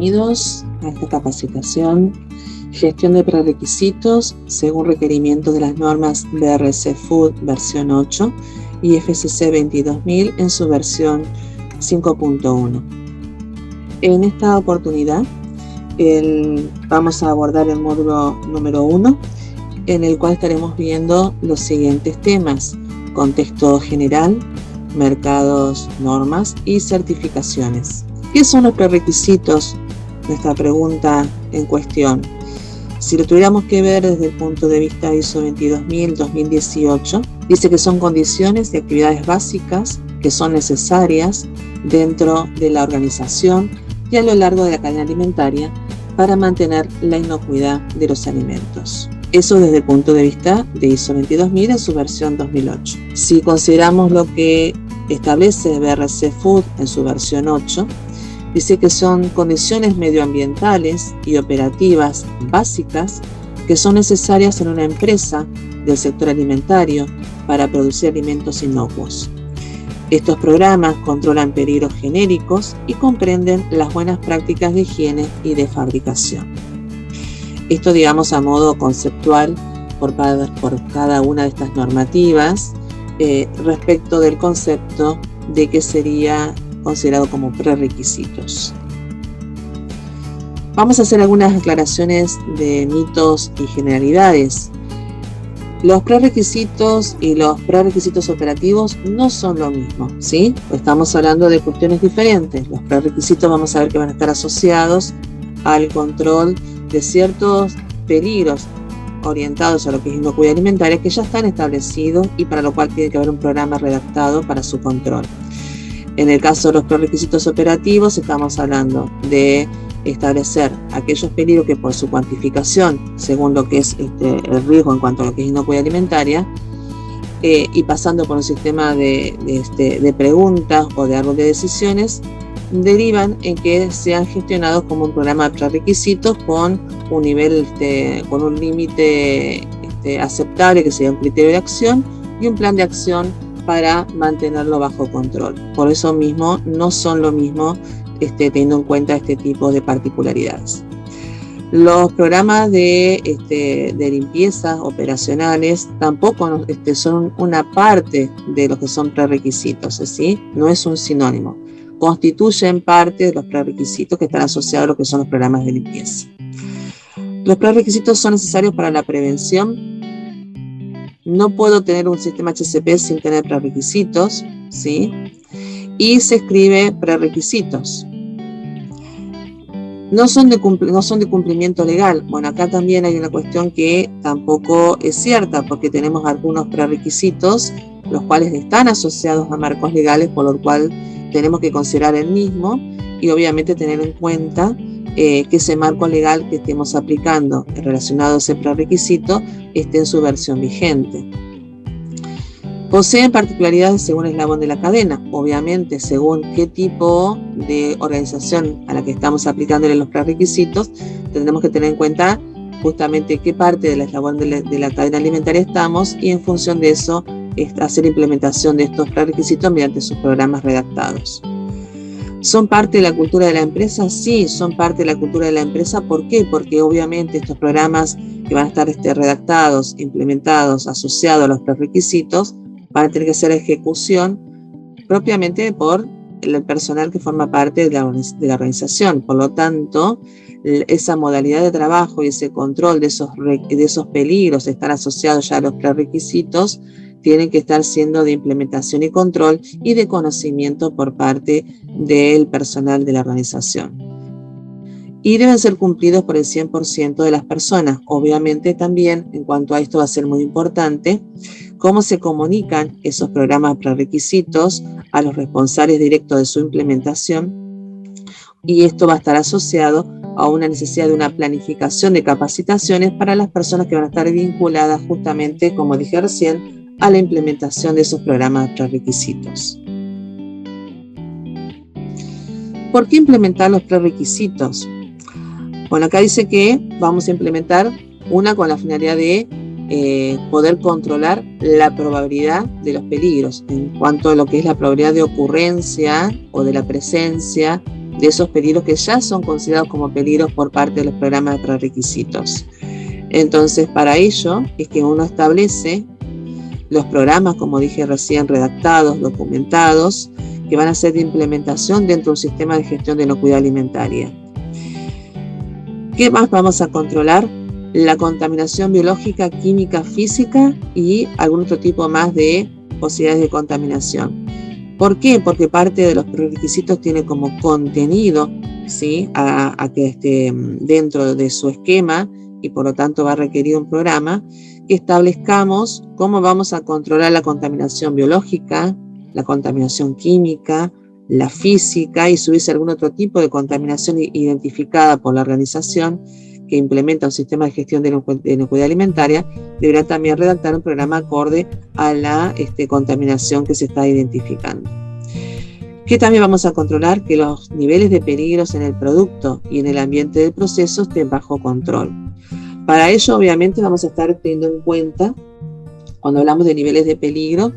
bienvenidos a esta capacitación Gestión de prerequisitos según requerimientos de las normas BRC Food versión 8 y FCC 22000 en su versión 5.1. En esta oportunidad vamos a abordar el módulo número 1, en el cual estaremos viendo los siguientes temas: contexto general, mercados, normas y certificaciones. ¿Qué son los prerequisitos? Nuestra pregunta en cuestión. Si lo tuviéramos que ver desde el punto de vista ISO 22000-2018, dice que son condiciones y actividades básicas que son necesarias dentro de la organización y a lo largo de la cadena alimentaria para mantener la inocuidad de los alimentos. Eso desde el punto de vista de ISO 22000 en su versión 2008. Si consideramos lo que establece BRC Food en su versión 8, dice que son condiciones medioambientales y operativas básicas que son necesarias en una empresa del sector alimentario para producir alimentos inocuos. Estos programas controlan peligros genéricos y comprenden las buenas prácticas de higiene y de fabricación. Esto, digamos, a modo conceptual por cada una de estas normativas respecto del concepto de que sería considerado como prerequisitos. Vamos a hacer algunas aclaraciones de mitos y generalidades. Los prerequisitos y los prerequisitos operativos no son lo mismo, ¿sí? Estamos hablando de cuestiones diferentes. Los prerequisitos vamos a ver que van a estar asociados al control de ciertos peligros orientados a lo que es inocuidad alimentaria que ya están establecidos y para lo cual tiene que haber un programa redactado para su control. En el caso de los prerequisitos operativos estamos hablando de establecer aquellos peligros que por su cuantificación, según lo que es el riesgo en cuanto a lo que es inocuidad alimentaria, y pasando por un sistema de preguntas o de árbol de decisiones, derivan en que sean gestionados como un programa de prerequisitos con un nivel, con un límite aceptable, que sería un criterio de acción, y un plan de acción para mantenerlo bajo control. Por eso mismo no son lo mismo teniendo en cuenta este tipo de particularidades. Los programas de limpieza operacionales tampoco son una parte de lo que son prerequisitos, ¿sí? No es un sinónimo. Constituyen parte de los prerequisitos que están asociados a lo que son los programas de limpieza. Los prerequisitos son necesarios para la prevención. No puedo tener un sistema HCP sin tener prerequisitos, ¿sí? Y se escribe prerequisitos. No son de cumplimiento legal. Bueno, acá también hay una cuestión que tampoco es cierta, porque tenemos algunos prerequisitos, los cuales están asociados a marcos legales, por lo cual tenemos que considerar el mismo y obviamente tener en cuenta que ese marco legal que estemos aplicando relacionado a ese prerequisito esté en su versión vigente. Poseen particularidades según el eslabón de la cadena, obviamente según qué tipo de organización a la que estamos aplicándole los prerequisitos, tendremos que tener en cuenta justamente qué parte del eslabón de la cadena alimentaria estamos y en función de eso hacer implementación de estos prerequisitos mediante sus programas redactados. ¿Son parte de la cultura de la empresa? Sí, son parte de la cultura de la empresa. ¿Por qué? Porque obviamente estos programas que van a estar redactados, implementados, asociados a los prerequisitos, van a tener que hacer ejecución propiamente por el personal que forma parte de la organización. Por lo tanto, esa modalidad de trabajo y ese control de esos peligros están asociados ya a los prerequisitos, tienen que estar siendo de implementación y control y de conocimiento por parte del personal de la organización. Y deben ser cumplidos por el 100% de las personas. Obviamente también, en cuanto a esto va a ser muy importante, cómo se comunican esos programas prerequisitos a los responsables directos de su implementación. Y esto va a estar asociado a una necesidad de una planificación de capacitaciones para las personas que van a estar vinculadas justamente, como dije recién, a la implementación de esos programas prerequisitos. ¿Por qué implementar los prerequisitos? Bueno, acá dice que vamos a implementar una con la finalidad de poder controlar la probabilidad de los peligros en cuanto a lo que es la probabilidad de ocurrencia o de la presencia de esos peligros que ya son considerados como peligros por parte de los programas de prerequisitos. Entonces, para ello es que uno establece los programas, como dije recién, redactados, documentados, que van a ser de implementación dentro de un sistema de gestión de inocuidad alimentaria. ¿Qué más vamos a controlar? La contaminación biológica, química, física y algún otro tipo más de posibilidades de contaminación. ¿Por qué? Porque parte de los prerequisitos tiene como contenido, ¿sí?, a que esté dentro de su esquema, y por lo tanto va a requerir un programa que establezcamos cómo vamos a controlar la contaminación biológica, la contaminación química, la física, y si hubiese algún otro tipo de contaminación identificada por la organización que implementa un sistema de gestión de inocuidad alimentaria, deberá también redactar un programa acorde a la contaminación que se está identificando. ¿Qué también vamos a controlar? Que los niveles de peligros en el producto y en el ambiente del proceso estén bajo control. Para ello, obviamente, vamos a estar teniendo en cuenta, cuando hablamos de niveles de peligro,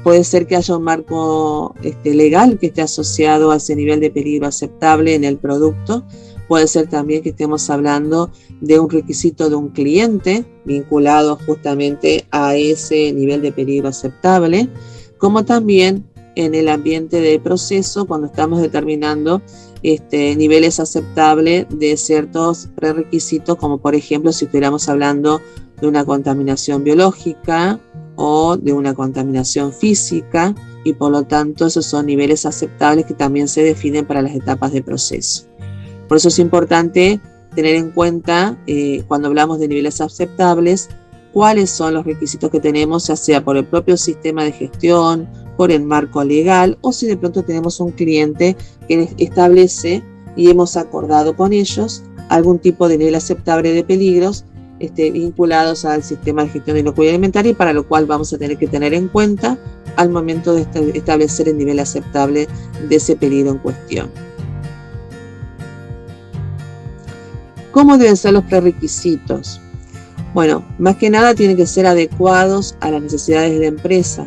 puede ser que haya un marco legal que esté asociado a ese nivel de peligro aceptable en el producto. Puede ser también que estemos hablando de un requisito de un cliente vinculado justamente a ese nivel de peligro aceptable, como también en el ambiente de proceso cuando estamos determinando niveles aceptables de ciertos prerequisitos, como por ejemplo si estuviéramos hablando de una contaminación biológica o de una contaminación física, y por lo tanto esos son niveles aceptables que también se definen para las etapas de proceso. Por eso es importante tener en cuenta, cuando hablamos de niveles aceptables, cuáles son los requisitos que tenemos, ya sea por el propio sistema de gestión, por el marco legal, o si de pronto tenemos un cliente que establece y hemos acordado con ellos algún tipo de nivel aceptable de peligros vinculados al sistema de gestión de inocuidad alimentaria, y para lo cual vamos a tener que tener en cuenta al momento de establecer el nivel aceptable de ese peligro en cuestión. ¿Cómo deben ser los prerequisitos? Bueno, más que nada tienen que ser adecuados a las necesidades de la empresa.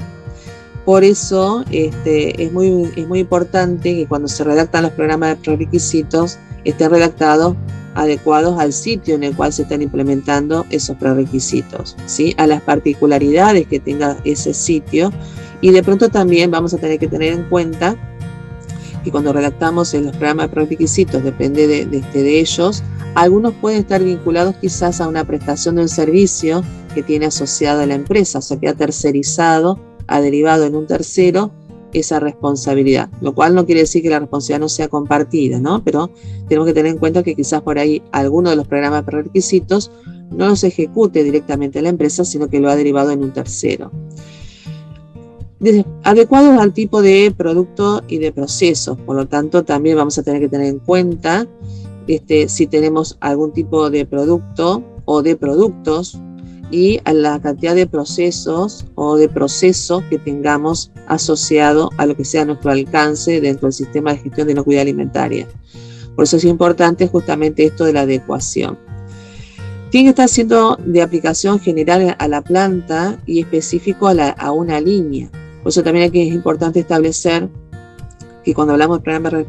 Por eso es muy importante que cuando se redactan los programas de prerequisitos estén redactados adecuados al sitio en el cual se están implementando esos prerequisitos, ¿sí?, a las particularidades que tenga ese sitio. Y de pronto también vamos a tener que tener en cuenta que cuando redactamos en los programas de prerequisitos, depende de ellos, algunos pueden estar vinculados quizás a una prestación de un servicio que tiene asociado a la empresa, o sea que ha tercerizado, ha derivado en un tercero esa responsabilidad, lo cual no quiere decir que la responsabilidad no sea compartida, ¿no? Pero tenemos que tener en cuenta que quizás por ahí alguno de los programas de prerequisitos no los ejecute directamente la empresa, sino que lo ha derivado en un tercero. Adecuados al tipo de producto y de proceso, por lo tanto también vamos a tener que tener en cuenta si tenemos algún tipo de producto o de productos y a la cantidad de procesos o de procesos que tengamos asociado a lo que sea nuestro alcance dentro del sistema de gestión de inocuidad alimentaria. Por eso es importante justamente esto de la adecuación. Tiene que estar siendo de aplicación general a la planta y específico a una línea. Por eso también aquí es importante establecer que cuando hablamos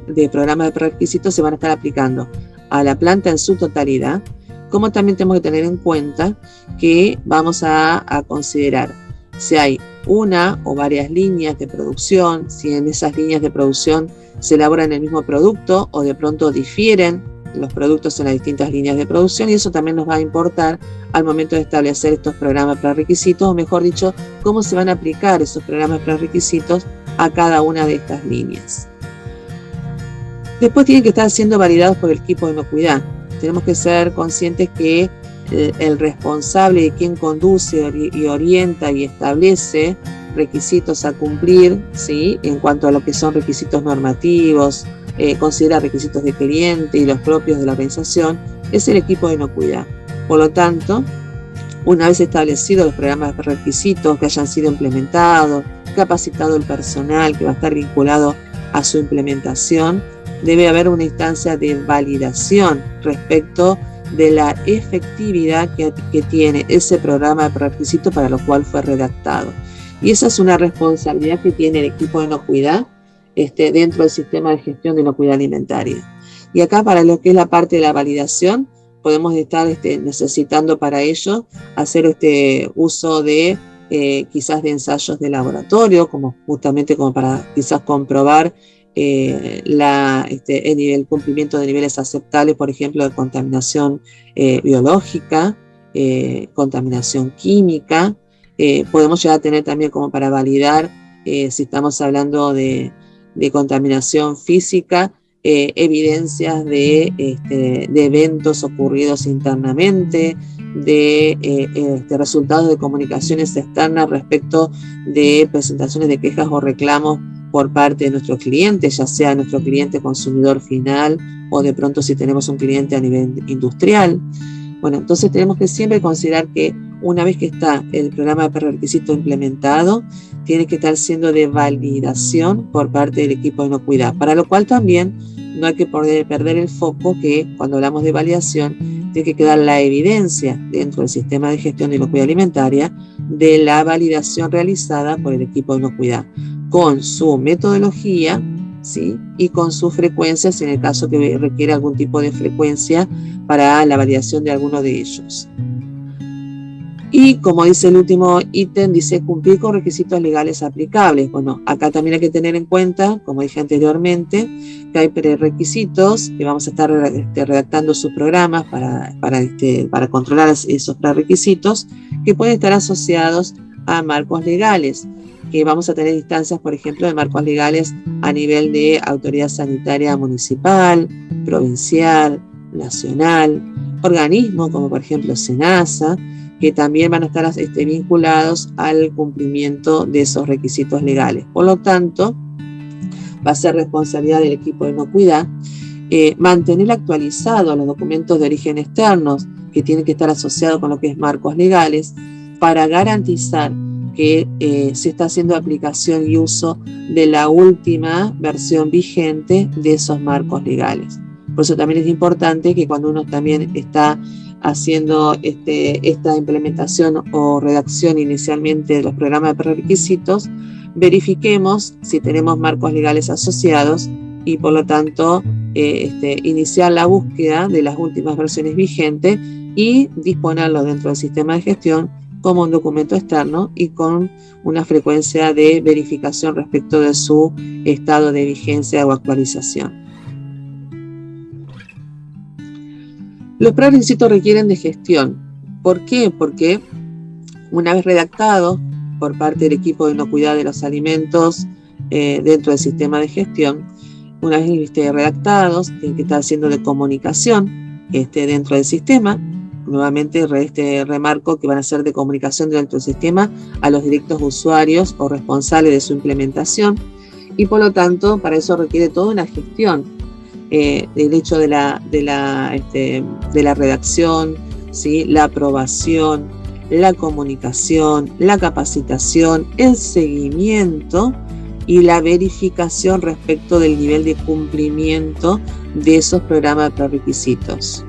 de programas de prerequisitos se van a estar aplicando a la planta en su totalidad, como también tenemos que tener en cuenta que vamos a considerar si hay una o varias líneas de producción, si en esas líneas de producción se elaboran el mismo producto o de pronto difieren los productos en las distintas líneas de producción, y eso también nos va a importar al momento de establecer estos programas prerequisitos, o mejor dicho, cómo se van a aplicar esos programas prerequisitos a cada una de estas líneas. Después tienen que estar siendo validados por el equipo de inocuidad. Tenemos que ser conscientes que el responsable de quien conduce y orienta y establece requisitos a cumplir, ¿sí?, en cuanto a lo que son requisitos normativos, considera requisitos de cliente y los propios de la organización, es el equipo de inocuidad. Por lo tanto, una vez establecidos los programas de requisitos que hayan sido implementados, capacitado el personal que va a estar vinculado a su implementación, debe haber una instancia de validación respecto de la efectividad que tiene ese programa de prerequisito para lo cual fue redactado. Y esa es una responsabilidad que tiene el equipo de inocuidad dentro del sistema de gestión de inocuidad alimentaria. Y acá, para lo que es la parte de la validación, podemos estar necesitando para ello hacer uso de quizás de ensayos de laboratorio, justamente como para quizás comprobar el cumplimiento de niveles aceptables, por ejemplo, de contaminación biológica, contaminación química. Podemos llegar a tener también como para validar, si estamos hablando de contaminación física, evidencias de eventos ocurridos internamente, de resultados de comunicaciones externas respecto de presentaciones de quejas o reclamos por parte de nuestros clientes, ya sea nuestro cliente consumidor final o de pronto si tenemos un cliente a nivel industrial. Bueno, entonces tenemos que siempre considerar que una vez que está el programa de prerequisito implementado, tiene que estar siendo de validación por parte del equipo de inocuidad, para lo cual también no hay que perder el foco que cuando hablamos de validación tiene que quedar la evidencia dentro del sistema de gestión de inocuidad alimentaria de la validación realizada por el equipo de inocuidad, con su metodología, ¿sí? Y con sus frecuencias en el caso que requiera algún tipo de frecuencia para la validación de alguno de ellos. Y como dice el último ítem, dice cumplir con requisitos legales aplicables. Bueno, acá también hay que tener en cuenta, como dije anteriormente, que hay prerequisitos que vamos a estar redactando sus programas para controlar esos prerequisitos que pueden estar asociados a marcos legales, que vamos a tener instancias, por ejemplo, de marcos legales a nivel de autoridad sanitaria municipal, provincial, nacional, organismos como por ejemplo SENASA, que también van a estar vinculados al cumplimiento de esos requisitos legales. Por lo tanto, va a ser responsabilidad del equipo de inocuidad mantener actualizados los documentos de origen externos que tienen que estar asociados con lo que es marcos legales para garantizar que se está haciendo aplicación y uso de la última versión vigente de esos marcos legales. Por eso también es importante que cuando uno también está haciendo esta implementación o redacción inicialmente de los programas de prerequisitos, verifiquemos si tenemos marcos legales asociados y por lo tanto iniciar la búsqueda de las últimas versiones vigentes y disponerlo dentro del sistema de gestión como un documento externo y con una frecuencia de verificación respecto de su estado de vigencia o actualización. Los prerequisitos requieren de gestión. ¿Por qué? Porque una vez redactados por parte del equipo de inocuidad de los alimentos dentro del sistema de gestión, una vez redactados, tienen que estar haciendo de comunicación dentro del sistema. Nuevamente remarco que van a ser de comunicación dentro del sistema a los directos usuarios o responsables de su implementación y por lo tanto para eso requiere toda una gestión. El hecho de la redacción, ¿sí? La aprobación, la comunicación, la capacitación, el seguimiento y la verificación respecto del nivel de cumplimiento de esos programas de prerequisitos.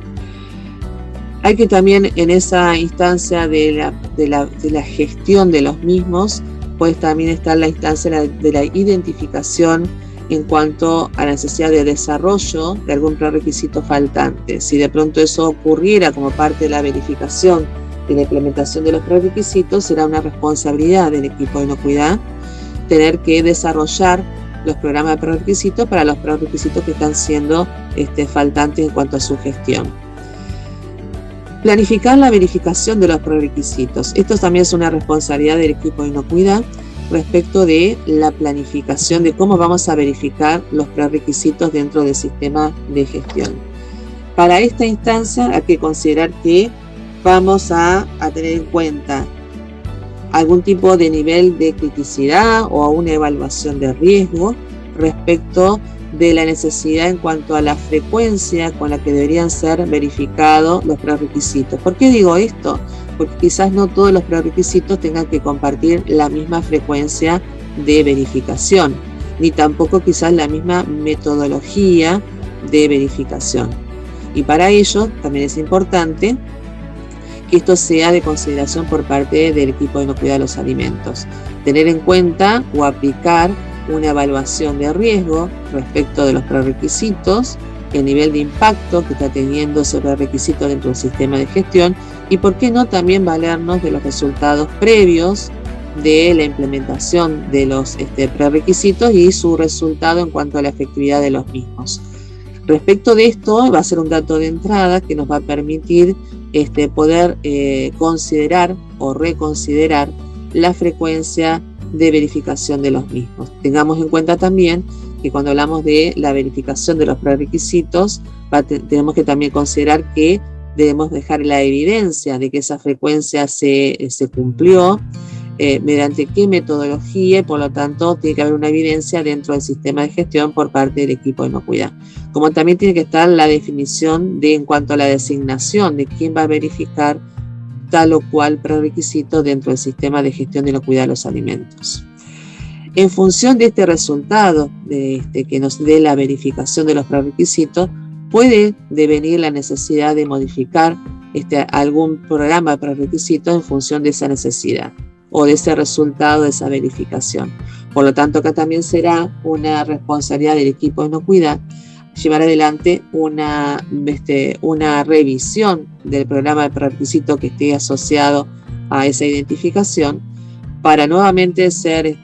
Hay que también en esa instancia de la gestión de los mismos, pues también está la instancia de la identificación en cuanto a la necesidad de desarrollo de algún prerequisito faltante. Si de pronto eso ocurriera como parte de la verificación de la implementación de los prerequisitos, será una responsabilidad del equipo de inocuidad tener que desarrollar los programas de prerequisitos para los prerequisitos que están siendo faltantes en cuanto a su gestión. Planificar la verificación de los prerequisitos. Esto también es una responsabilidad del equipo de inocuidad respecto de la planificación de cómo vamos a verificar los prerequisitos dentro del sistema de gestión. Para esta instancia hay que considerar que vamos a tener en cuenta algún tipo de nivel de criticidad o una evaluación de riesgo respecto de la necesidad en cuanto a la frecuencia con la que deberían ser verificados los prerequisitos. ¿Por qué digo esto? Porque quizás no todos los prerequisitos tengan que compartir la misma frecuencia de verificación, ni tampoco quizás la misma metodología de verificación. Y para ello también es importante que esto sea de consideración por parte del equipo de inocuidad de los alimentos. Tener en cuenta o aplicar una evaluación de riesgo respecto de los prerequisitos, el nivel de impacto que está teniendo ese prerequisito dentro del sistema de gestión y, por qué no, también valernos de los resultados previos de la implementación de los prerequisitos y su resultado en cuanto a la efectividad de los mismos. Respecto de esto, va a ser un dato de entrada que nos va a permitir poder considerar o reconsiderar la frecuencia de verificación de los mismos. Tengamos en cuenta también que cuando hablamos de la verificación de los prerequisitos, tenemos que también considerar que debemos dejar la evidencia de que esa frecuencia se cumplió, mediante qué metodología, y por lo tanto tiene que haber una evidencia dentro del sistema de gestión por parte del equipo de inocuidad. Como también tiene que estar la definición en cuanto a la designación de quién va a verificar tal o cual prerequisito dentro del sistema de gestión de inocuidad de los alimentos. En función de este resultado que nos dé la verificación de los prerequisitos, puede devenir la necesidad de modificar algún programa de prerequisitos en función de esa necesidad o de ese resultado de esa verificación. Por lo tanto, acá también será una responsabilidad del equipo de inocuidad llevar adelante una revisión del programa de prerequisito que esté asociado a esa identificación para nuevamente ser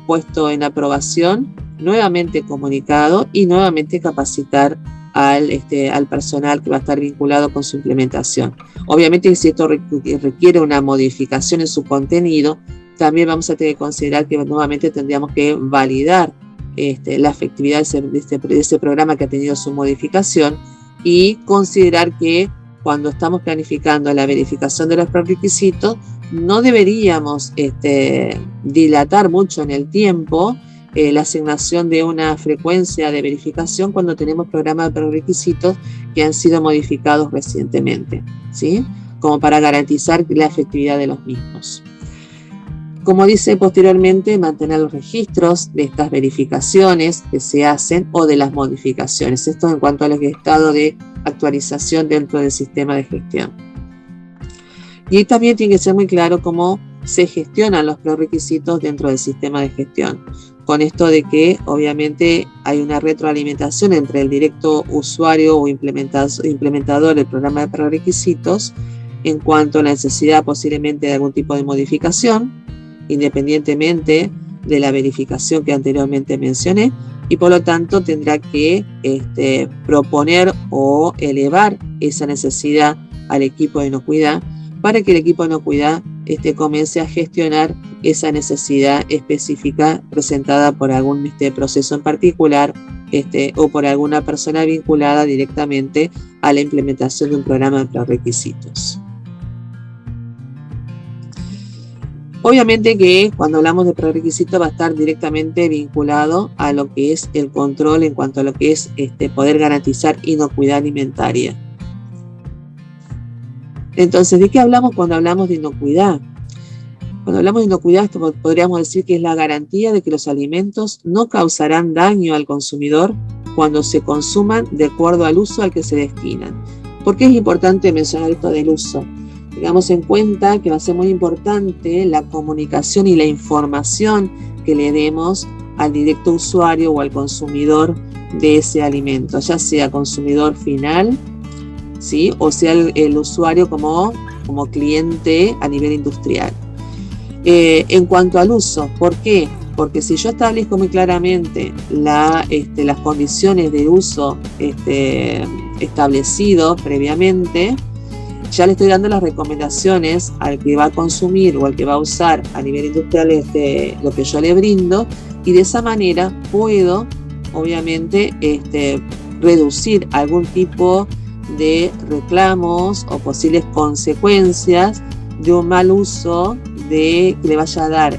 puesto en aprobación, nuevamente comunicado y nuevamente capacitar al personal que va a estar vinculado con su implementación. Obviamente, si esto requiere una modificación en su contenido, también vamos a tener que considerar que nuevamente tendríamos que validar la efectividad de ese programa que ha tenido su modificación y considerar que cuando estamos planificando la verificación de los prerequisitos no deberíamos dilatar mucho en el tiempo la asignación de una frecuencia de verificación cuando tenemos programas de prerequisitos que han sido modificados recientemente, ¿sí? Como para garantizar la efectividad de los mismos. Como dice posteriormente, mantener los registros de estas verificaciones que se hacen o de las modificaciones. Esto en cuanto al estado de actualización dentro del sistema de gestión. Y también tiene que ser muy claro cómo se gestionan los prerequisitos dentro del sistema de gestión. Con esto de que obviamente hay una retroalimentación entre el directo usuario o implementador del programa de prerequisitos en cuanto a la necesidad posiblemente de algún tipo de modificación, independientemente de la verificación que anteriormente mencioné, y por lo tanto tendrá que proponer o elevar esa necesidad al equipo de inocuidad para que el equipo de inocuidad comience a gestionar esa necesidad específica presentada por algún proceso en particular o por alguna persona vinculada directamente a la implementación de un programa de prerequisitos. Obviamente que cuando hablamos de prerequisitos va a estar directamente vinculado a lo que es el control en cuanto a lo que es poder garantizar inocuidad alimentaria. Entonces, ¿de qué hablamos cuando hablamos de inocuidad? Cuando hablamos de inocuidad, podríamos decir que es la garantía de que los alimentos no causarán daño al consumidor cuando se consuman de acuerdo al uso al que se destinan. ¿Por qué es importante mencionar esto del uso? Tengamos en cuenta que va a ser muy importante la comunicación y la información que le demos al directo usuario o al consumidor de ese alimento, ya sea consumidor final, ¿sí? O sea el usuario como cliente a nivel industrial. En cuanto al uso, ¿por qué? Porque si yo establezco muy claramente las condiciones de uso establecido previamente, ya le estoy dando las recomendaciones al que va a consumir o al que va a usar a nivel industrial lo que yo le brindo, y de esa manera puedo obviamente reducir algún tipo de reclamos o posibles consecuencias de un mal uso que le vaya a dar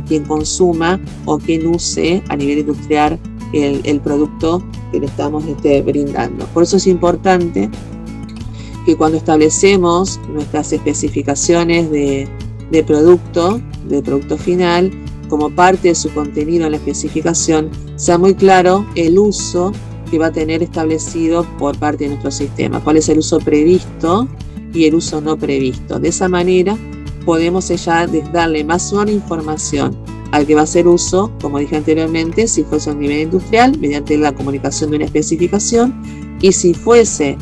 quien consuma o quien use a nivel industrial el producto que le estamos brindando. Por eso es importante que cuando establecemos nuestras especificaciones de producto final, como parte de su contenido en la especificación, sea muy claro el uso que va a tener establecido por parte de nuestro sistema, cuál es el uso previsto y el uso no previsto. De esa manera podemos ya darle más información al que va a hacer uso, como dije anteriormente, si fuese a un nivel industrial, mediante la comunicación de una especificación, y si fuese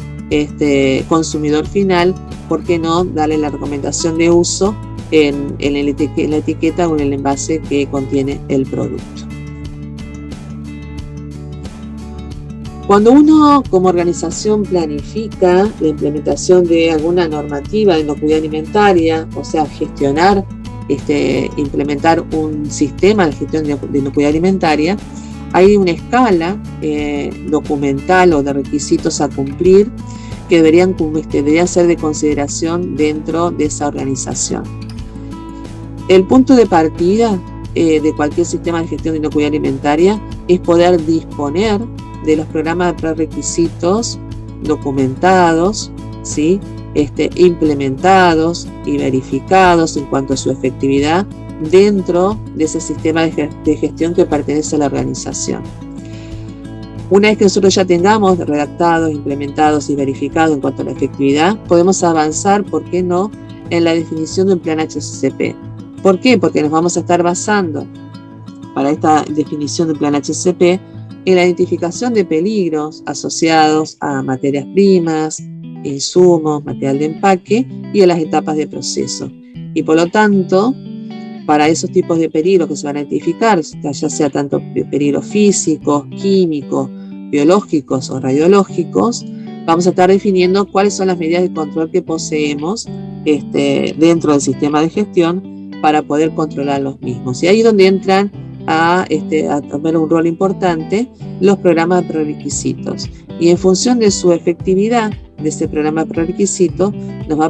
consumidor final, ¿por qué no darle la recomendación de uso en la etiqueta o en el envase que contiene el producto? Cuando uno como organización planifica la implementación de alguna normativa de inocuidad alimentaria, o sea, gestionar, implementar un sistema de gestión de inocuidad alimentaria, hay una escala documental o de requisitos a cumplir que deberían ser de consideración dentro de esa organización. El punto de partida de cualquier sistema de gestión de inocuidad alimentaria es poder disponer de los programas de prerequisitos documentados, ¿sí? Implementados y verificados en cuanto a su efectividad dentro de ese sistema de gestión que pertenece a la organización. Una vez que nosotros ya tengamos redactados, implementados y verificados en cuanto a la efectividad, podemos avanzar, ¿por qué no?, en la definición de un plan HACCP. ¿Por qué? Porque nos vamos a estar basando para esta definición del plan HACCP en la identificación de peligros asociados a materias primas, insumos, material de empaque y a las etapas de proceso. Y por lo tanto, para esos tipos de peligros que se van a identificar, ya sea tanto peligros físicos, químicos, biológicos o radiológicos, vamos a estar definiendo cuáles son las medidas de control que poseemos dentro del sistema de gestión para poder controlar los mismos. Y ahí es donde entran a tomar un rol importante los programas de prerequisitos. Y en función de su efectividad de ese programa de prerequisitos, nos va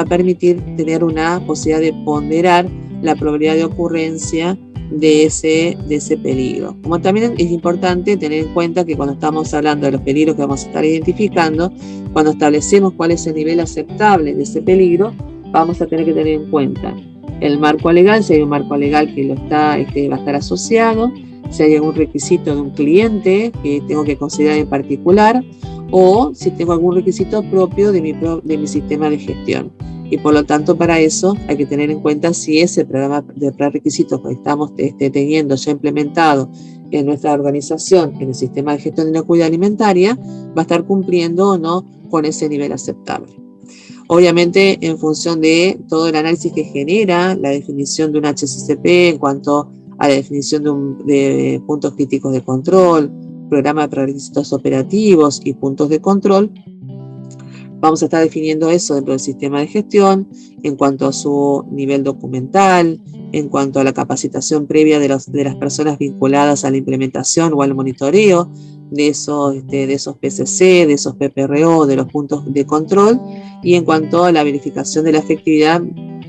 a permitir tener una posibilidad de ponderar la probabilidad de ocurrencia de ese peligro. Como también es importante tener en cuenta que cuando estamos hablando de los peligros que vamos a estar identificando, cuando establecemos cuál es el nivel aceptable de ese peligro, vamos a tener que tener en cuenta el marco legal, si hay un marco legal que va a estar asociado, si hay algún requisito de un cliente que tengo que considerar en particular, o si tengo algún requisito propio de mi sistema de gestión. Y por lo tanto, para eso hay que tener en cuenta si ese programa de prerequisitos que estamos teniendo ya implementado en nuestra organización, en el sistema de gestión de inocuidad alimentaria, va a estar cumpliendo o no con ese nivel aceptable. Obviamente, en función de todo el análisis que genera la definición de un HACCP en cuanto a la definición de puntos críticos de control, programa de prerequisitos operativos y puntos de control, vamos a estar definiendo eso dentro del sistema de gestión en cuanto a su nivel documental, en cuanto a la capacitación previa de las personas vinculadas a la implementación o al monitoreo de esos PCC, de esos PPRO, de los puntos de control, y en cuanto a la verificación de la efectividad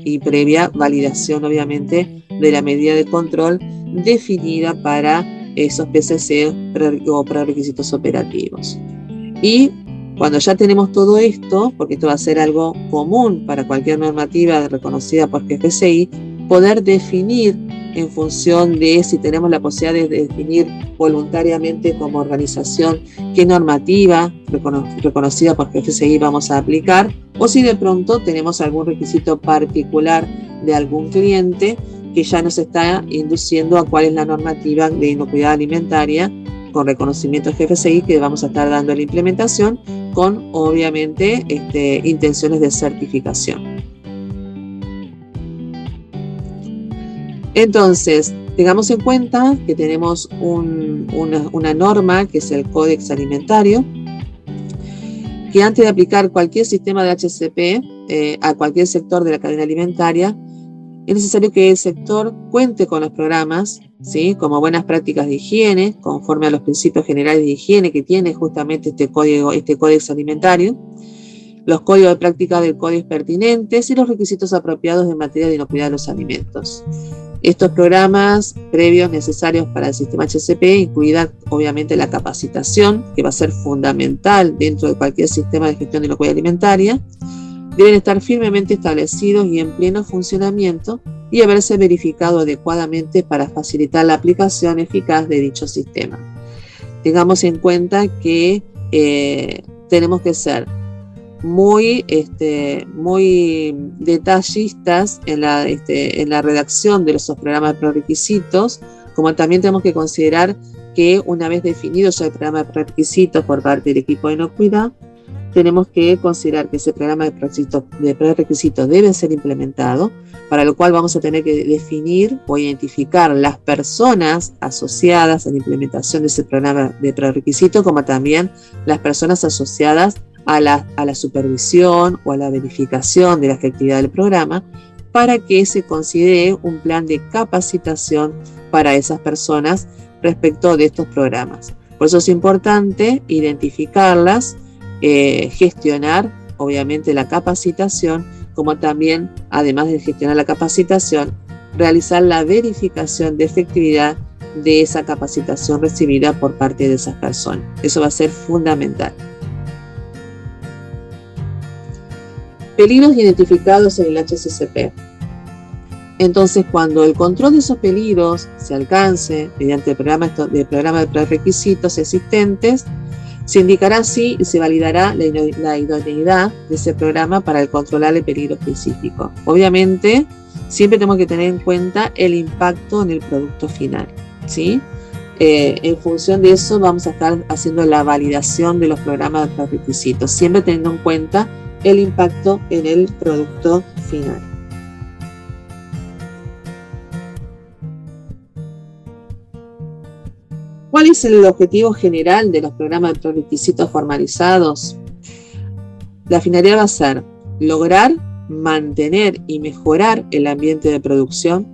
y previa validación, obviamente, de la medida de control definida para esos PCC o prerequisitos operativos. Y cuando ya tenemos todo esto, porque esto va a ser algo común para cualquier normativa reconocida por GFCI, poder definir en función de si tenemos la posibilidad de definir voluntariamente como organización qué normativa reconocida por GFCI vamos a aplicar, o si de pronto tenemos algún requisito particular de algún cliente que ya nos está induciendo a cuál es la normativa de inocuidad alimentaria con reconocimiento GFCI que vamos a estar dando la implementación con, obviamente, intenciones de certificación. Entonces, tengamos en cuenta que tenemos una norma que es el Códex Alimentario, que antes de aplicar cualquier sistema de HACCP a cualquier sector de la cadena alimentaria, es necesario que el sector cuente con los programas, ¿sí?, como buenas prácticas de higiene, conforme a los principios generales de higiene que tiene justamente este Códex Alimentario, los códigos de práctica del código pertinentes y los requisitos apropiados en materia de inocuidad de los alimentos. Estos programas previos necesarios para el sistema HACCP incluirán obviamente la capacitación, que va a ser fundamental dentro de cualquier sistema de gestión de inocuidad alimentaria. Deben estar firmemente establecidos y en pleno funcionamiento y haberse verificado adecuadamente para facilitar la aplicación eficaz de dicho sistema. Tengamos en cuenta que tenemos que ser muy detallistas en la redacción de esos programas de prerequisitos, como también tenemos que considerar que una vez definido ya el programa de prerequisitos por parte del equipo de inocuidad, tenemos que considerar que ese programa de prerequisitos debe ser implementado, para lo cual vamos a tener que definir o identificar las personas asociadas a la implementación de ese programa de prerequisitos, como también las personas asociadas a la supervisión o a la verificación de la efectividad del programa, para que se considere un plan de capacitación para esas personas respecto de estos programas. Por eso es importante identificarlas, gestionar obviamente la capacitación, como también, además de gestionar la capacitación, realizar la verificación de efectividad de esa capacitación recibida por parte de esas personas. Eso va a ser fundamental. Peligros identificados en el HACCP. Entonces, cuando el control de esos peligros se alcance mediante el programa de prerequisitos existentes, se indicará si se validará la idoneidad de ese programa para controlar el peligro específico. Obviamente, siempre tenemos que tener en cuenta el impacto en el producto final, ¿sí? En función de eso vamos a estar haciendo la validación de los programas de prerequisitos, siempre teniendo en cuenta el impacto en el producto final. ¿Cuál es el objetivo general de los programas de prerequisitos formalizados? La finalidad va a ser lograr, mantener y mejorar el ambiente de producción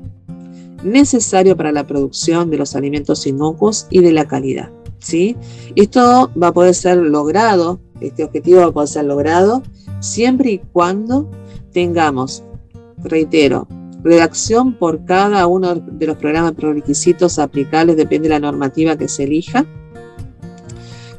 necesario para la producción de los alimentos inocuos y de la calidad, ¿sí? Esto va a poder ser logrado, este objetivo va a poder ser logrado siempre y cuando tengamos, reitero, redacción por cada uno de los programas de prerequisitos aplicables, depende de la normativa que se elija,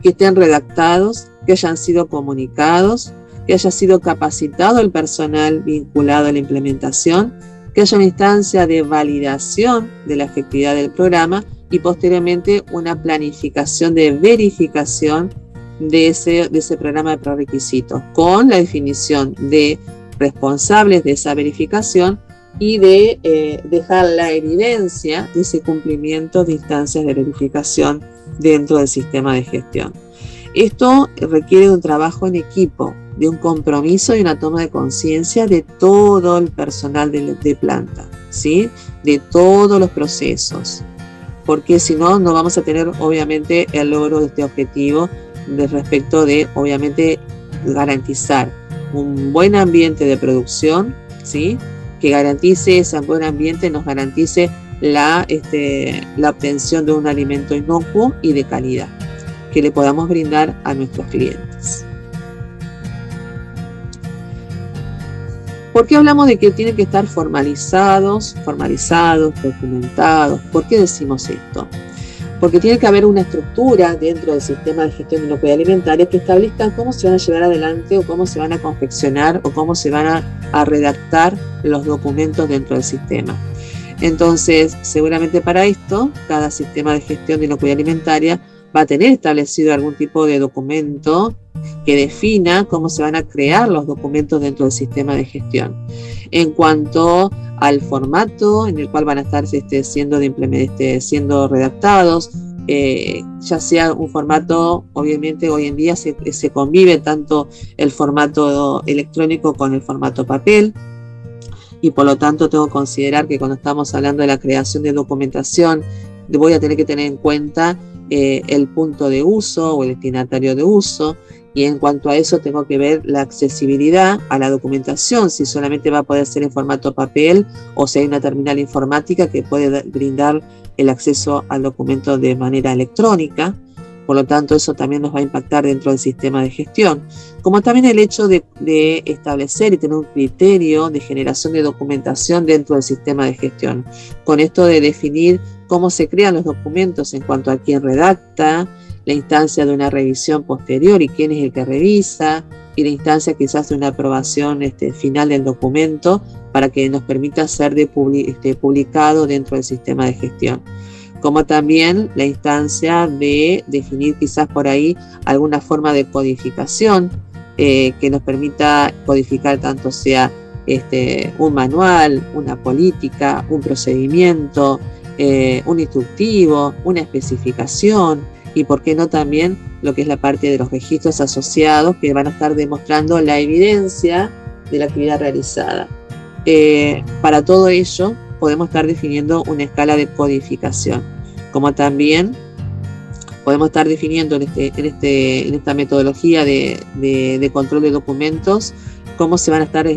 que estén redactados, que hayan sido comunicados, que haya sido capacitado el personal vinculado a la implementación, que haya una instancia de validación de la efectividad del programa y posteriormente una planificación de verificación de ese programa de prerequisitos, con la definición de responsables de esa verificación y de dejar la evidencia de ese cumplimiento de instancias de verificación dentro del sistema de gestión. Esto requiere de un trabajo en equipo, de un compromiso y una toma de conciencia de todo el personal de planta, ¿sí? De todos los procesos, porque si no, no vamos a tener obviamente el logro de este objetivo respecto de obviamente garantizar un buen ambiente de producción, ¿sí? Que garantice ese buen ambiente, nos garantice la obtención de un alimento inocuo y de calidad que le podamos brindar a nuestros clientes. ¿Por qué hablamos de que tienen que estar formalizados, documentados? ¿Por qué decimos esto? Porque tiene que haber una estructura dentro del sistema de gestión de inocuidad alimentaria que establezca cómo se van a llevar adelante o cómo se van a confeccionar o cómo se van a redactar los documentos dentro del sistema. Entonces, seguramente para esto, cada sistema de gestión de inocuidad alimentaria va a tener establecido algún tipo de documento que defina cómo se van a crear los documentos dentro del sistema de gestión. En cuanto al formato en el cual van a estar siendo redactados, ya sea un formato, obviamente hoy en día se convive tanto el formato electrónico con el formato papel, y por lo tanto tengo que considerar que cuando estamos hablando de la creación de documentación, voy a tener que tener en cuenta el punto de uso o el destinatario de uso, y en cuanto a eso tengo que ver la accesibilidad a la documentación, si solamente va a poder ser en formato papel o si hay una terminal informática que puede brindar el acceso al documento de manera electrónica. Por lo tanto, eso también nos va a impactar dentro del sistema de gestión, como también el hecho de establecer y tener un criterio de generación de documentación dentro del sistema de gestión, con esto de definir cómo se crean los documentos en cuanto a quién redacta, la instancia de una revisión posterior y quién es el que revisa, y la instancia quizás de una aprobación final del documento para que nos permita ser publicado dentro del sistema de gestión. Como también la instancia de definir quizás por ahí alguna forma de codificación que nos permita codificar tanto sea un manual, una política, un procedimiento, un instructivo, una especificación y por qué no también lo que es la parte de los registros asociados que van a estar demostrando la evidencia de la actividad realizada. Para todo ello podemos estar definiendo una escala de codificación, como también podemos estar definiendo en esta metodología de control de documentos cómo se van a estar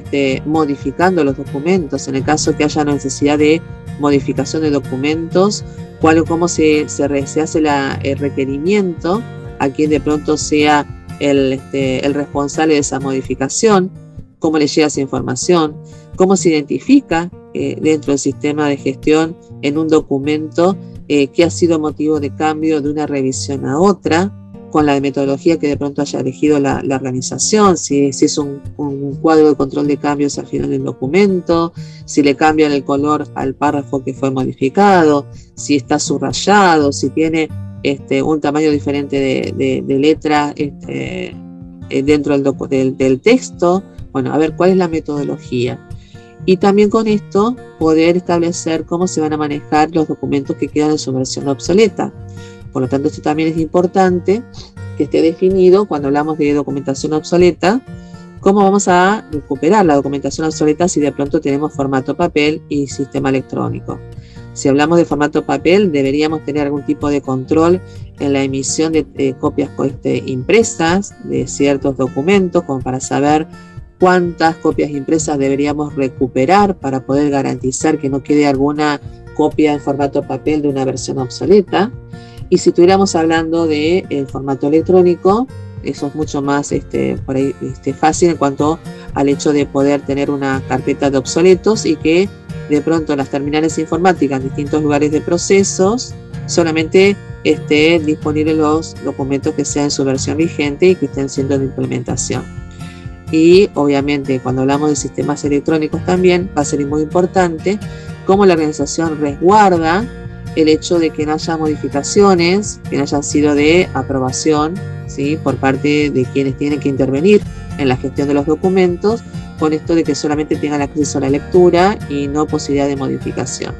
modificando los documentos en el caso que haya necesidad de modificación de documentos, cómo se hace el requerimiento a quien de pronto sea el responsable de esa modificación, cómo le llega esa información, cómo se identifica dentro del sistema de gestión en un documento que ha sido motivo de cambio de una revisión a otra, con la metodología que de pronto haya elegido la organización, si es un cuadro de control de cambios al final del documento, si le cambian el color al párrafo que fue modificado, si está subrayado, si tiene un tamaño diferente de letra dentro del texto. Bueno, a ver cuál es la metodología. Y también con esto poder establecer cómo se van a manejar los documentos que quedan en su versión obsoleta. Por lo tanto, esto también es importante que esté definido cuando hablamos de documentación obsoleta, cómo vamos a recuperar la documentación obsoleta si de pronto tenemos formato papel y sistema electrónico. Si hablamos de formato papel, deberíamos tener algún tipo de control en la emisión de copias impresas de ciertos documentos, como para saber cuántas copias impresas deberíamos recuperar para poder garantizar que no quede alguna copia en formato papel de una versión obsoleta. Y si estuviéramos hablando del formato electrónico, eso es mucho más por ahí, fácil en cuanto al hecho de poder tener una carpeta de obsoletos y que de pronto las terminales informáticas en distintos lugares de procesos solamente estén disponibles los documentos que sean en su versión vigente y que estén siendo de implementación. Y obviamente cuando hablamos de sistemas electrónicos también va a ser muy importante cómo la organización resguarda el hecho de que no haya modificaciones que no hayan sido de aprobación, ¿sí?, por parte de quienes tienen que intervenir en la gestión de los documentos, con esto de que solamente tengan acceso a la lectura y no posibilidad de modificación.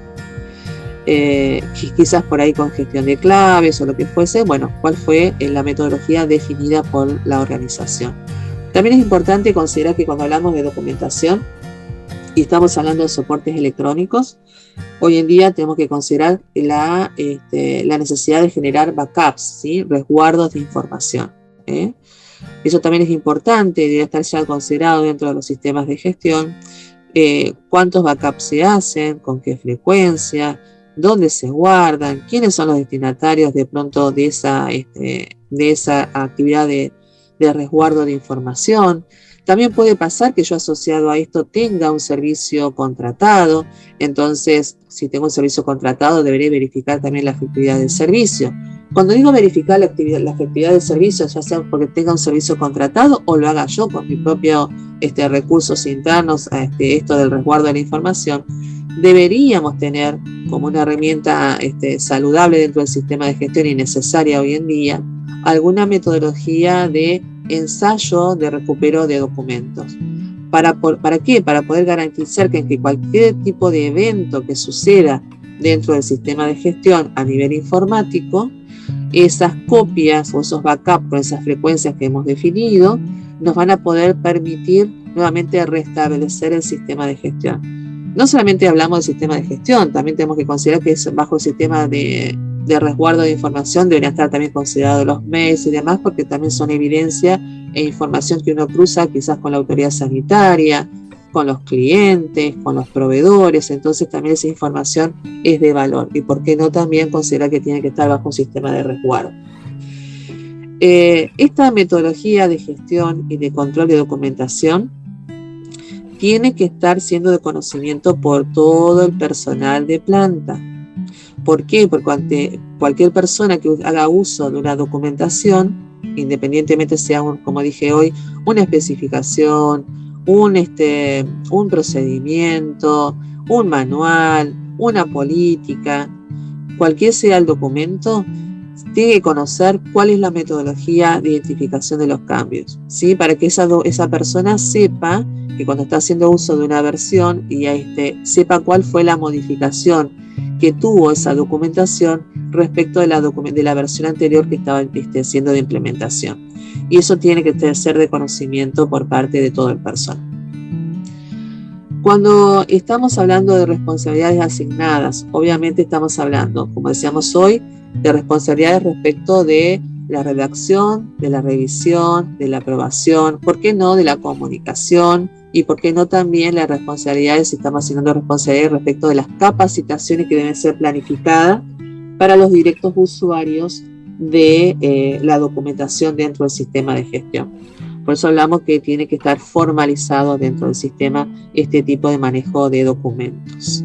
Quizás por ahí con gestión de claves o lo que fuese, bueno, cuál fue la metodología definida por la organización. También es importante considerar que cuando hablamos de documentación y estamos hablando de soportes electrónicos, hoy en día tenemos que considerar la necesidad de generar backups, ¿sí?, resguardos de información. Eso también es importante, debe estar ya considerado dentro de los sistemas de gestión. Cuántos backups se hacen, con qué frecuencia, dónde se guardan, quiénes son los destinatarios de pronto de esa actividad de resguardo de información. También puede pasar que yo asociado a esto tenga un servicio contratado, entonces si tengo un servicio contratado deberé verificar también la efectividad del servicio. Cuando digo verificar la efectividad del servicio, ya sea porque tenga un servicio contratado o lo haga yo por mis propios recursos internos, esto del resguardo de la información, deberíamos tener como una herramienta saludable dentro del sistema de gestión y necesaria hoy en día alguna metodología de ensayo de recupero de documentos. ¿Para qué? Para poder garantizar que cualquier tipo de evento que suceda dentro del sistema de gestión a nivel informático, esas copias o esos backups con esas frecuencias que hemos definido nos van a poder permitir nuevamente restablecer el sistema de gestión. No solamente hablamos del sistema de gestión, también tenemos que considerar que bajo el sistema de resguardo de información deberían estar también considerados los mails y demás, porque también son evidencia e información que uno cruza quizás con la autoridad sanitaria, con los clientes, con los proveedores. Entonces también esa información es de valor y por qué no también considerar que tiene que estar bajo un sistema de resguardo. Esta metodología de gestión y de control de documentación tiene que estar siendo de conocimiento por todo el personal de planta. ¿Por qué? Porque ante cualquier persona que haga uso de una documentación, independientemente sea, como dije hoy, una especificación, un procedimiento, un manual, una política, cualquier sea el documento, tiene que conocer cuál es la metodología de identificación de los cambios, ¿sí? Para que esa persona sepa que cuando está haciendo uso de una versión y sepa cuál fue la modificación que tuvo esa documentación respecto de la versión anterior que estaba siendo de implementación. Y eso tiene que ser de conocimiento por parte de todo el personal. Cuando estamos hablando de responsabilidades asignadas, obviamente estamos hablando, como decíamos hoy, de responsabilidades respecto de la redacción, de la revisión, de la aprobación, ¿por qué no de la comunicación? Y por qué no también las responsabilidades, si estamos asignando responsabilidades respecto de las capacitaciones que deben ser planificadas para los directos usuarios de la documentación dentro del sistema de gestión. Por eso hablamos que tiene que estar formalizado dentro del sistema este tipo de manejo de documentos.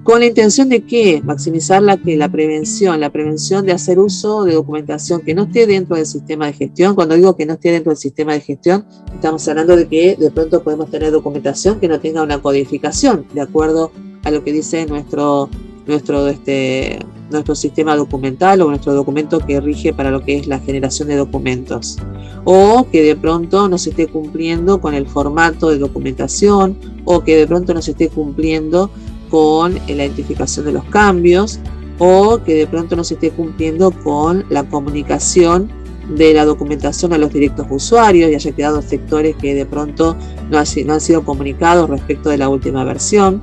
¿Con la intención de qué? Maximizar la prevención de hacer uso de documentación que no esté dentro del sistema de gestión. Cuando digo que no esté dentro del sistema de gestión, estamos hablando de que de pronto podemos tener documentación que no tenga una codificación, de acuerdo a lo que dice nuestro sistema documental o nuestro documento que rige para lo que es la generación de documentos. O que de pronto no se esté cumpliendo con el formato de documentación, o que de pronto no se esté cumpliendo con la identificación de los cambios, o que de pronto no se esté cumpliendo con la comunicación de la documentación a los directos usuarios y haya quedado sectores que de pronto no han sido comunicados respecto de la última versión.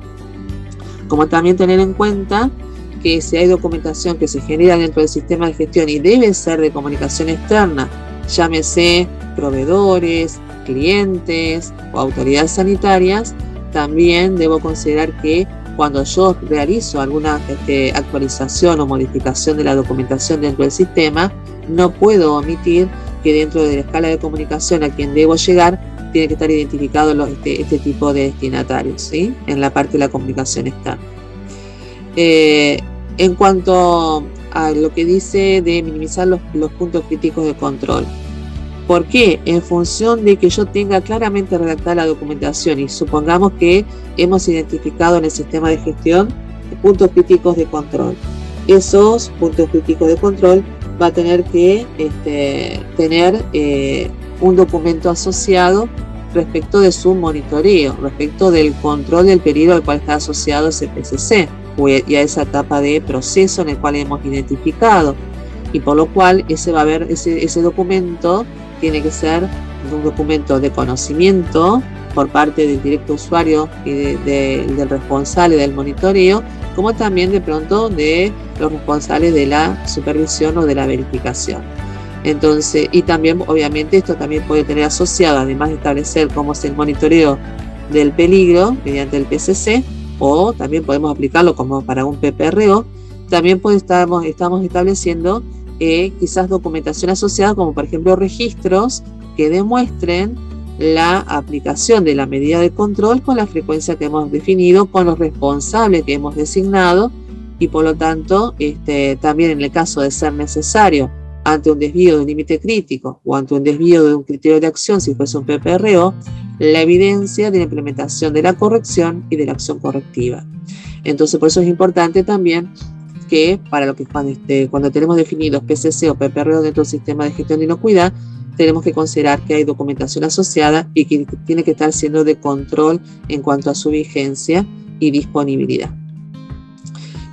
Como también tener en cuenta que si hay documentación que se genera dentro del sistema de gestión y debe ser de comunicación externa, llámese proveedores, clientes o autoridades sanitarias, también debo considerar que cuando yo realizo alguna actualización o modificación de la documentación dentro del sistema, no puedo omitir que dentro de la escala de comunicación a quien debo llegar tiene que estar identificado este tipo de destinatarios, ¿sí? En la parte de la comunicación externa. En cuanto a lo que dice de minimizar los puntos críticos de control. ¿Por qué? En función de que yo tenga claramente redactada la documentación y supongamos que hemos identificado en el sistema de gestión puntos críticos de control. Esos puntos críticos de control va a tener que tener un documento asociado respecto de su monitoreo, respecto del control del peligro al cual está asociado ese PCC y a esa etapa de proceso en el cual hemos identificado. Y por lo cual ese documento tiene que ser un documento de conocimiento por parte del directo usuario y del responsable del monitoreo, como también de pronto de los responsables de la supervisión o de la verificación. Entonces, y también obviamente esto también puede tener asociado, además de establecer cómo es el monitoreo del peligro mediante el PCC, o también podemos aplicarlo como para un PPRO, también estamos estableciendo quizás documentación asociada, como por ejemplo registros que demuestren la aplicación de la medida de control con la frecuencia que hemos definido, con los responsables que hemos designado, y por lo tanto también en el caso de ser necesario ante un desvío de un límite crítico o ante un desvío de un criterio de acción, si fuese un PPRO, la evidencia de la implementación de la corrección y de la acción correctiva. Entonces, por eso es importante también que para lo que cuando tenemos definidos PCC o PPRO dentro del sistema de gestión de inocuidad, tenemos que considerar que hay documentación asociada y que tiene que estar siendo de control en cuanto a su vigencia y disponibilidad.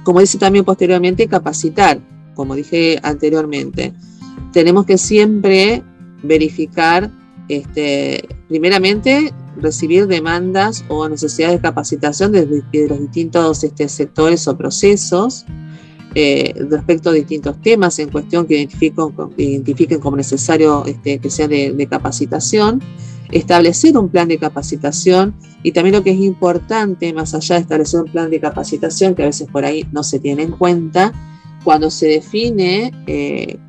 Como dice también posteriormente, capacitar. Como dije anteriormente, tenemos que siempre verificar, primeramente, recibir demandas o necesidades de capacitación de los distintos sectores o procesos respecto a distintos temas en cuestión que identifiquen como necesario que sean de capacitación, establecer un plan de capacitación y también lo que es importante, más allá de establecer un plan de capacitación, que a veces por ahí no se tiene en cuenta, cuando se define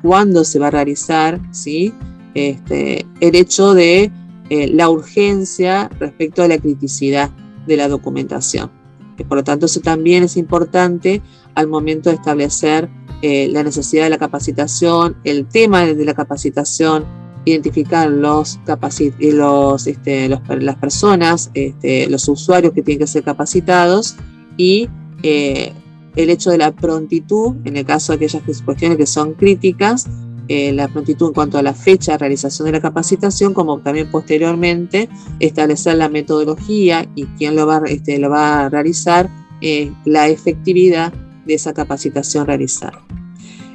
cuándo se va a realizar, ¿sí? El hecho de la urgencia respecto a la criticidad de la documentación. Por lo tanto, eso también es importante al momento de establecer la necesidad de la capacitación, el tema de la capacitación, identificar las personas, los usuarios que tienen que ser capacitados y el hecho de la prontitud, en el caso de aquellas cuestiones que son críticas, la prontitud en cuanto a la fecha de realización de la capacitación, como también posteriormente establecer la metodología y quién lo va a realizar, la efectividad de esa capacitación realizada.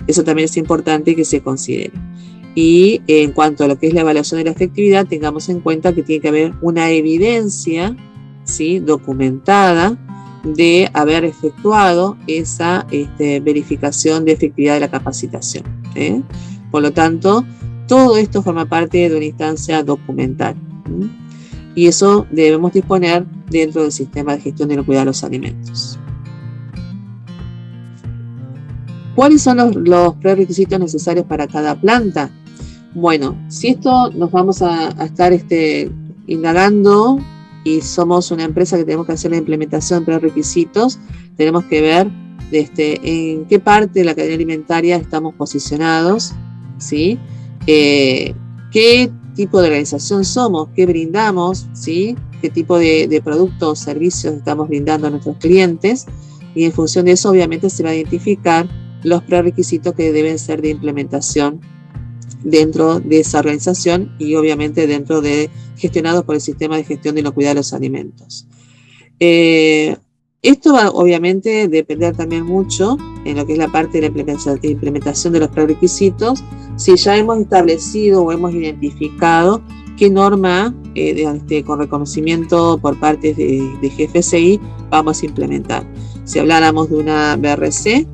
Eso también es importante que se considere. Y en cuanto a lo que es la evaluación de la efectividad, tengamos en cuenta que tiene que haber una evidencia, ¿sí?, documentada de haber efectuado esa verificación de efectividad de la capacitación. Por lo tanto, todo esto forma parte de una instancia documental. Y eso debemos disponer dentro del sistema de gestión de la inocuidad de los alimentos. ¿Cuáles son los prerequisitos necesarios para cada planta? Bueno, si esto nos vamos a estar indagando y somos una empresa que tenemos que hacer la implementación de prerequisitos, tenemos que ver en qué parte de la cadena alimentaria estamos posicionados, ¿sí? Qué tipo de organización somos, qué brindamos, ¿sí? Qué tipo de productos o servicios estamos brindando a nuestros clientes, y en función de eso obviamente se va a identificar los prerequisitos que deben ser de implementación dentro de esa organización y obviamente gestionados por el sistema de gestión de inocuidad de los alimentos. Esto va obviamente a depender también mucho en lo que es la parte de la implementación de los prerequisitos, si ya hemos establecido o hemos identificado qué norma con reconocimiento por parte de GFSI vamos a implementar. Si habláramos de una BRC,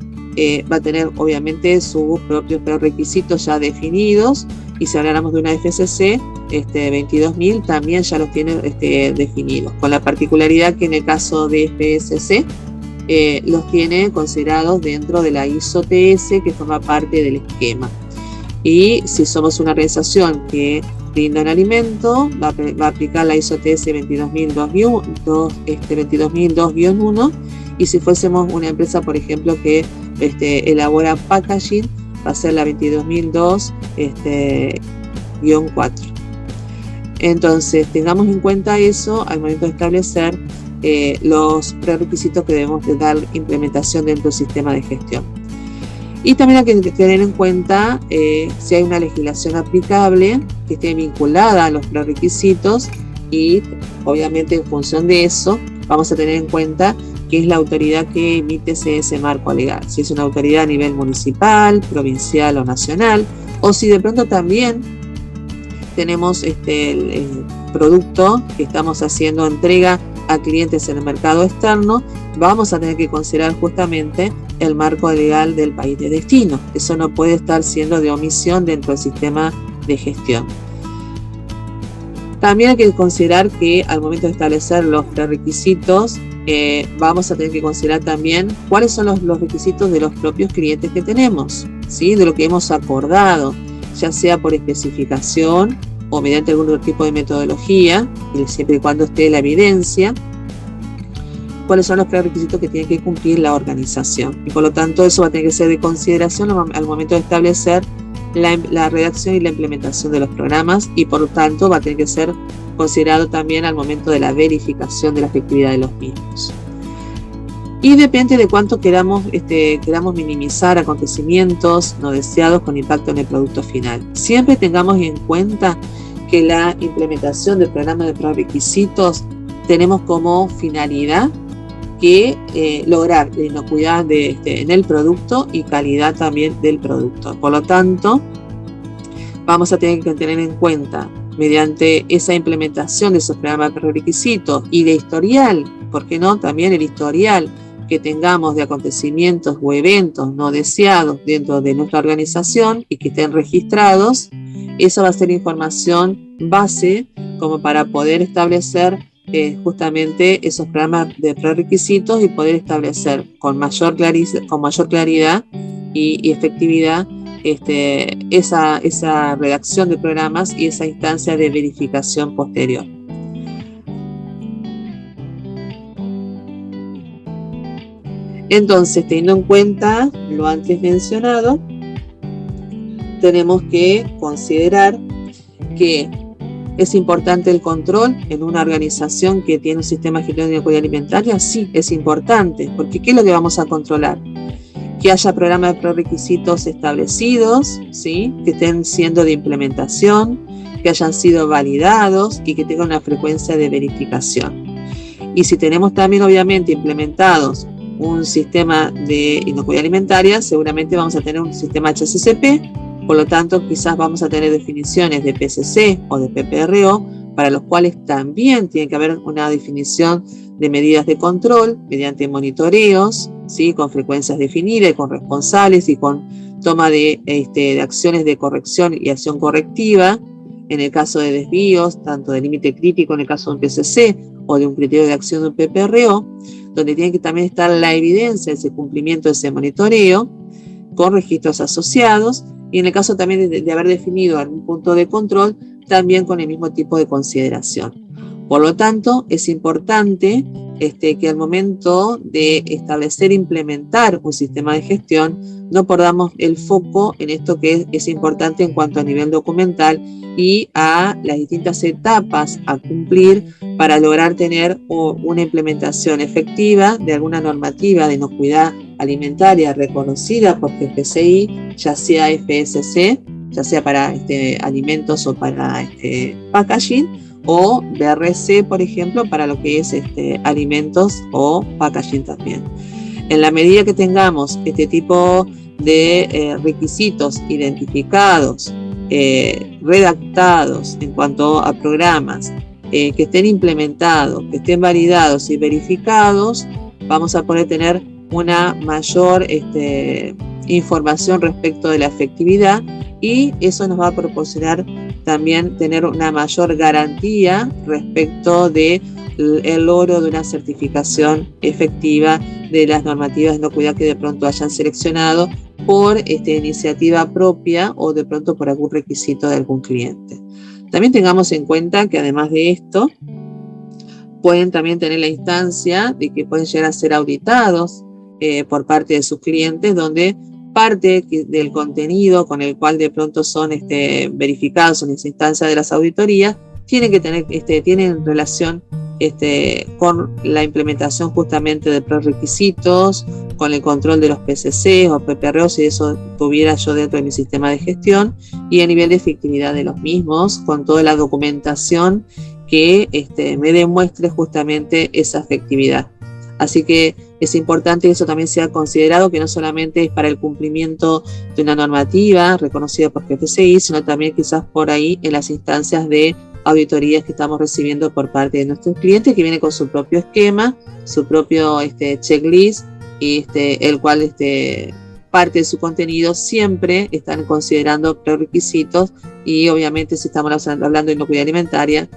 va a tener obviamente sus propios prerequisitos ya definidos, y si habláramos de una FSC 22000 también ya los tiene definidos, con la particularidad que en el caso de FSC los tiene considerados dentro de la ISO-TS, que forma parte del esquema. Y si somos una organización que brinda un alimento, va a aplicar la ISO-TS 22002-1, y si fuésemos una empresa, por ejemplo, que elabora packaging, va a ser la 22002-4. Entonces, tengamos en cuenta eso al momento de establecer los prerequisitos que debemos de dar implementación dentro del sistema de gestión. Y también hay que tener en cuenta si hay una legislación aplicable que esté vinculada a los prerequisitos, y obviamente en función de eso vamos a tener en cuenta que es la autoridad que emite ese marco legal, si es una autoridad a nivel municipal, provincial o nacional, o si de pronto también tenemos el producto que estamos haciendo entrega a clientes en el mercado externo, vamos a tener que considerar justamente el marco legal del país de destino. Eso no puede estar siendo de omisión dentro del sistema de gestión. También hay que considerar que al momento de establecer los prerequisitos, vamos a tener que considerar también cuáles son los requisitos de los propios clientes que tenemos, ¿sí? De lo que hemos acordado, ya sea por especificación o mediante algún otro tipo de metodología, y siempre y cuando esté la evidencia, cuáles son los prerequisitos que tiene que cumplir la organización. Y por lo tanto eso va a tener que ser de consideración al momento de establecer la redacción y la implementación de los programas, y por lo tanto va a tener que ser considerado también al momento de la verificación de la efectividad de los mismos. Y depende de cuánto queramos minimizar acontecimientos no deseados con impacto en el producto final. Siempre tengamos en cuenta que la implementación del programa de prerequisitos tenemos como finalidad que lograr la inocuidad en el producto y calidad también del producto. Por lo tanto, vamos a tener que tener en cuenta, mediante esa implementación de esos programas de prerequisitos y de historial, ¿por qué no? También el historial que tengamos de acontecimientos o eventos no deseados dentro de nuestra organización y que estén registrados. Esa va a ser información base como para poder establecer justamente esos programas de prerequisitos y poder establecer con mayor claridad y efectividad esa redacción de programas y esa instancia de verificación posterior. Entonces, teniendo en cuenta lo antes mencionado, tenemos que considerar que ¿Es importante el control en una organización que tiene un sistema de gestión de inocuidad alimentaria? Sí, es importante, porque ¿qué es lo que vamos a controlar? Que haya programas de prerequisitos establecidos, ¿sí? Que estén siendo de implementación, que hayan sido validados y que tengan una frecuencia de verificación. Y si tenemos también obviamente implementados un sistema de inocuidad alimentaria, seguramente vamos a tener un sistema HACCP, por lo tanto quizás vamos a tener definiciones de PCC o de PPRO, para los cuales también tiene que haber una definición de medidas de control mediante monitoreos, ¿sí? Con frecuencias definidas y con responsables y con toma de acciones de corrección y acción correctiva en el caso de desvíos, tanto de límite crítico en el caso de un PCC o de un criterio de acción de un PPRO, donde tiene que también estar la evidencia de ese cumplimiento de ese monitoreo con registros asociados, y en el caso también de haber definido algún punto de control, también con el mismo tipo de consideración. Por lo tanto, es importante que al momento de establecer e implementar un sistema de gestión, no perdamos el foco en esto que es importante en cuanto a nivel documental y a las distintas etapas a cumplir para lograr tener una implementación efectiva de alguna normativa de inocuidad alimentaria reconocida por GFCI, ya sea FSC, ya sea para alimentos o para packaging, o BRC, por ejemplo, para lo que es alimentos o packaging también. En la medida que tengamos este tipo de requisitos identificados, redactados en cuanto a programas, que estén implementados, que estén validados y verificados, vamos a poder tener una mayor información respecto de la efectividad, y eso nos va a proporcionar también tener una mayor garantía respecto del logro de una certificación efectiva de las normativas de inocuidad que de pronto hayan seleccionado por iniciativa propia o de pronto por algún requisito de algún cliente. También tengamos en cuenta que además de esto, pueden también tener la instancia de que pueden llegar a ser auditados por parte de sus clientes, donde parte del contenido con el cual de pronto son verificados en esa instancia de las auditorías tienen que tener, tienen relación con la implementación justamente de prerequisitos, con el control de los PCC o PPRO, si eso tuviera yo dentro de mi sistema de gestión, y a nivel de efectividad de los mismos, con toda la documentación que me demuestre justamente esa efectividad. Así que es importante que eso también sea considerado, que no solamente es para el cumplimiento de una normativa reconocida por GFCI, sino también quizás por ahí en las instancias de auditorías que estamos recibiendo por parte de nuestros clientes, que vienen con su propio esquema, su propio checklist, y el cual parte de su contenido siempre están considerando prerequisitos, y obviamente si estamos hablando de inocuidad alimentaria,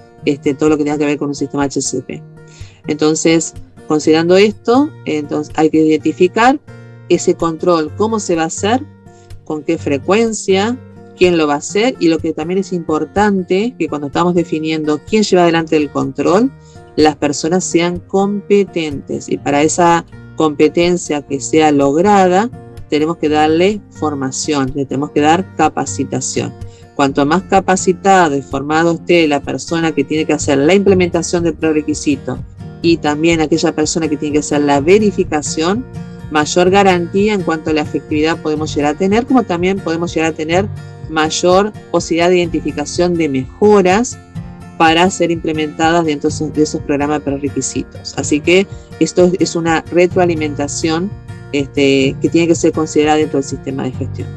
todo lo que tenga que ver con un sistema HACCP. Entonces, considerando esto, entonces hay que identificar ese control, cómo se va a hacer, con qué frecuencia, quién lo va a hacer, y lo que también es importante, que cuando estamos definiendo quién lleva adelante el control, las personas sean competentes, y para esa competencia que sea lograda, tenemos que darle formación, le tenemos que dar capacitación. Cuanto más capacitado y formado esté la persona que tiene que hacer la implementación del prerequisito, y también aquella persona que tiene que hacer la verificación, mayor garantía en cuanto a la efectividad podemos llegar a tener, como también podemos llegar a tener mayor posibilidad de identificación de mejoras para ser implementadas dentro de esos programas de prerequisitos. Así que esto es una retroalimentación que tiene que ser considerada dentro del sistema de gestión.